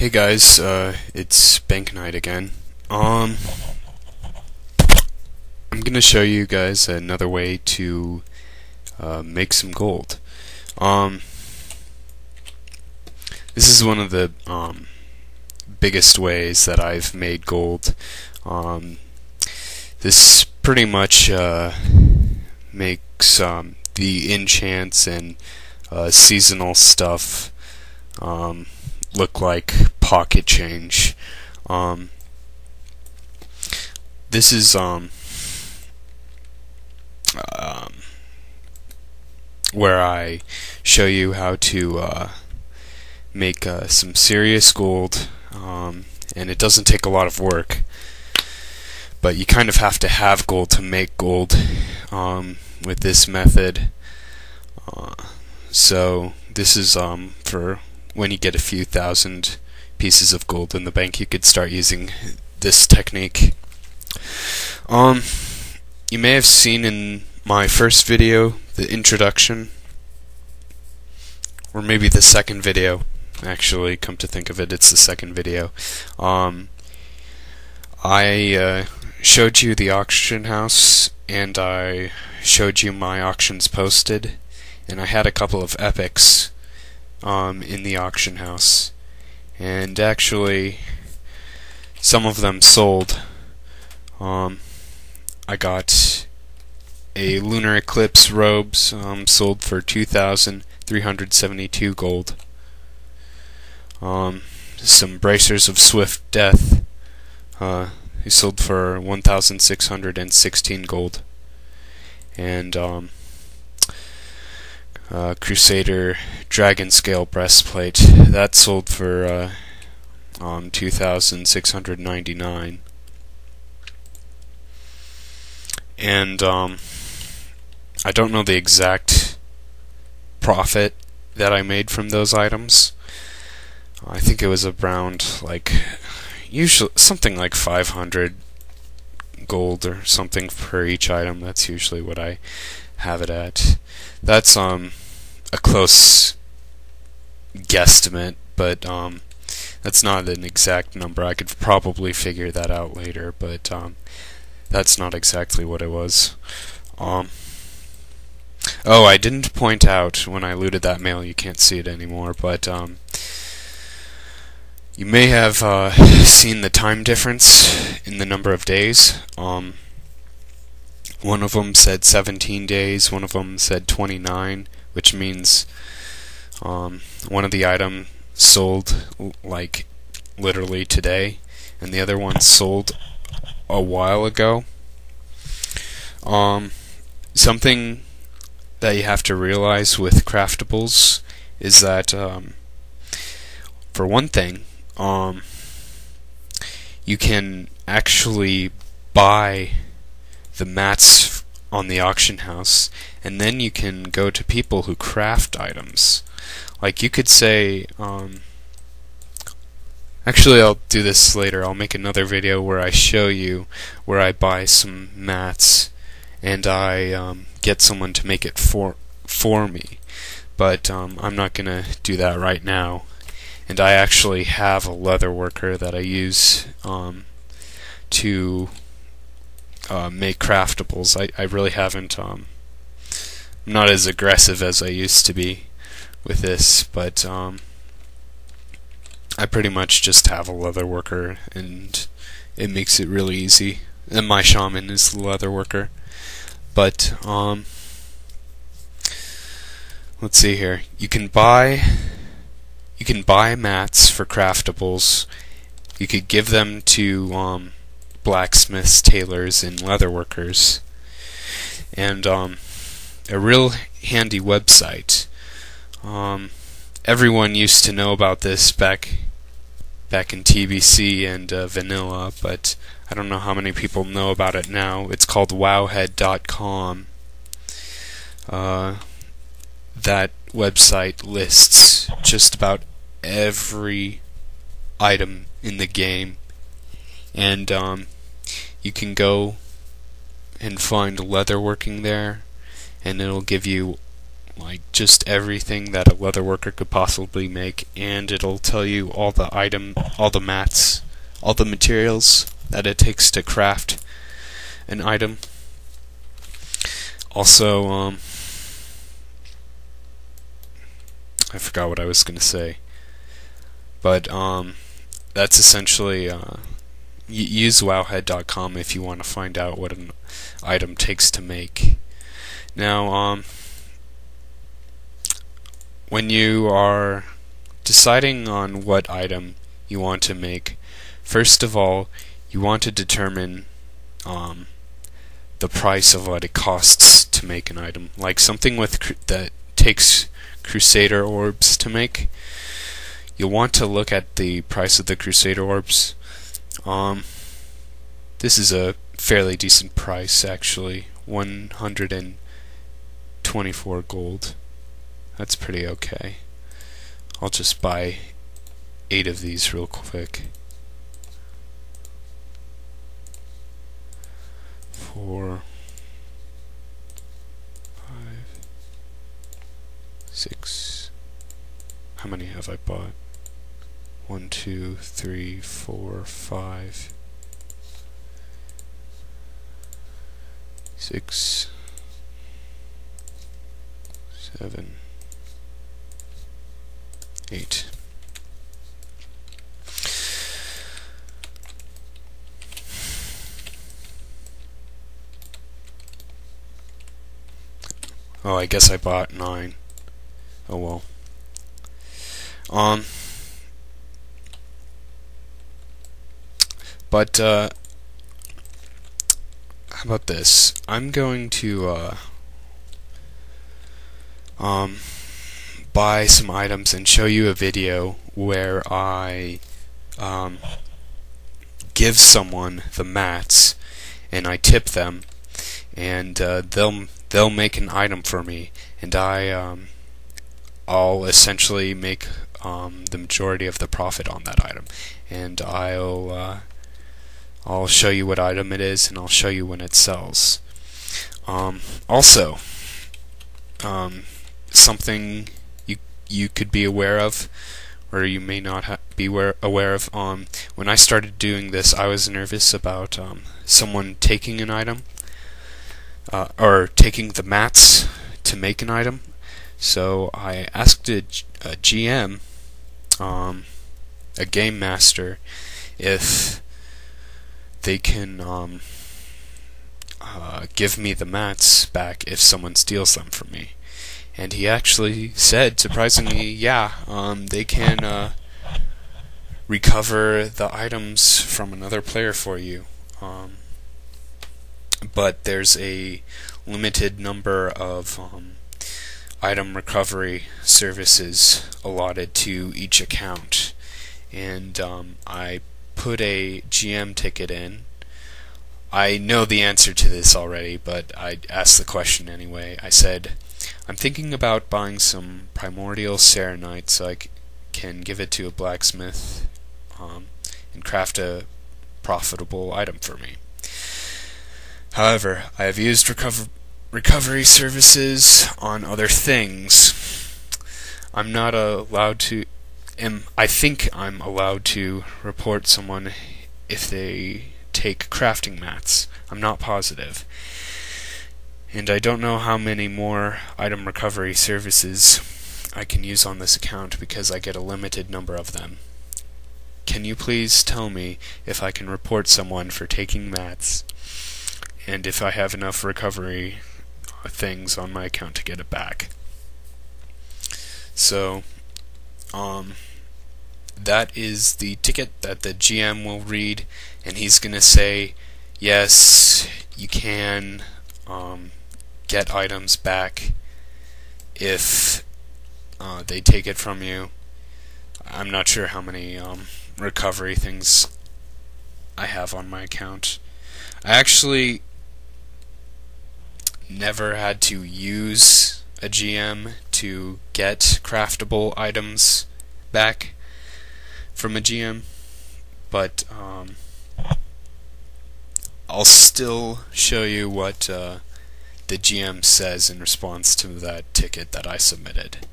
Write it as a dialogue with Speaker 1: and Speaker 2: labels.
Speaker 1: Hey guys, it's Bank Night again. I'm gonna show you guys another way to make some gold. This is one of the biggest ways that I've made gold. This pretty much makes the enchants and seasonal stuff look like pocket change. This is where I show you how to make some serious gold, and it doesn't take a lot of work, but you kind of have to have gold to make gold with this method. So this is for when you get a few thousand pieces of gold in the bank. You could start using this technique. You may have seen in my first video, the introduction, or maybe the second video. Actually, come to think of it, it's the second video. I showed you the auction house, and I showed you my auctions posted, and I had a couple of epics in the auction house, and actually some of them sold. I got a lunar eclipse robes sold for 2,372 gold. Some bracers of swift death he sold for 1,616 gold, and Crusader Dragon Scale breastplate that sold for 2,699. And I don't know the exact profit that I made from those items. I think it was around usually something like 500 gold or something per each item. That's usually what I have it at. That's a close guesstimate, but that's not an exact number. I could probably figure that out later, but that's not exactly what it was. Oh, I didn't point out when I looted that mail. You can't see it anymore, but you may have seen the time difference in the number of days. One of them said 17 days, one of them said 29, which means one of the items sold like literally today, and the other one sold a while ago. Something that you have to realize with craftables is that for one thing, you can actually buy the mats on the auction house, and then you can go to people who craft items. Like, you could say, actually I'll do this later. I'll make another video where I show you where I buy some mats and I get someone to make it for me, but I'm not gonna do that right now. And I actually have a leather worker that I use to make craftables. I really haven't, I'm not as aggressive as I used to be with this, but I pretty much just have a leather worker, and it makes it really easy. And my shaman is the leather worker. But let's see here. You can buy mats for craftables. You could give them to blacksmiths, tailors, and leatherworkers. And a real handy website. Everyone used to know about this back in TBC and vanilla, but I don't know how many people know about it now. It's called wowhead.com. That website lists just about every item in the game, and you can go and find leatherworking there, and it'll give you like just everything that a leatherworker could possibly make, and it'll tell you all the mats, all the materials that it takes to craft an item. Also, I forgot what I was going to say, but that's essentially use wowhead.com if you want to find out what an item takes to make. Now, when you are deciding on what item you want to make, first of all, you want to determine the price of what it costs to make an item. Like something that takes Crusader orbs to make, you'll want to look at the price of the Crusader orbs. This is a fairly decent price, actually. 124 gold. That's pretty okay. I'll just buy 8 of these real quick. 4, 5, 6. How many have I bought? 1, 2, 3, 4, 5, 6, 7, 8. Oh, I guess I bought 9. Oh well. But how about this? I'm going to buy some items and show you a video where I give someone the mats and I tip them, and they'll make an item for me, and I'll essentially make the majority of the profit on that item, and I'll show you what item it is, and I'll show you when it sells. Also, something you could be aware of, or you may not be aware of. When I started doing this, I was nervous about someone taking an item, or taking the mats to make an item. So I asked a GM, a game master, if they can give me the mats back if someone steals them from me. And he actually said, surprisingly, yeah, they can recover the items from another player for you. But there's a limited number of item recovery services allotted to each account. And I put a GM ticket in. I know the answer to this already, but I asked the question anyway. I said, I'm thinking about buying some primordial serenite so I can give it to a blacksmith and craft a profitable item for me. However, I have used recovery services on other things. I'm not allowed to. I think I'm allowed to report someone if they take crafting mats. I'm not positive. And I don't know how many more item recovery services I can use on this account because I get a limited number of them. Can you please tell me if I can report someone for taking mats, and if I have enough recovery things on my account to get it back? So, that is the ticket that the GM will read, and he's gonna say, yes, you can get items back if they take it from you. I'm not sure how many recovery things I have on my account. I actually never had to use a GM to get craftable items back from a GM, but I'll still show you what the GM says in response to that ticket that I submitted.